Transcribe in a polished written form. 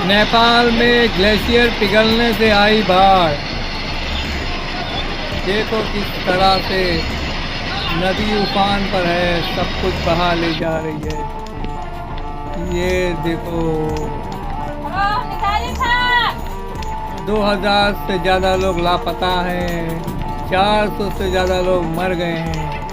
नेपाल में ग्लेशियर पिघलने से आई बाढ़। देखो किस तरह से नदी उफान पर है, सब कुछ बहा ले जा रही है। ये देखो 2000 से ज़्यादा लोग लापता हैं, 400 से ज़्यादा लोग मर गए हैं।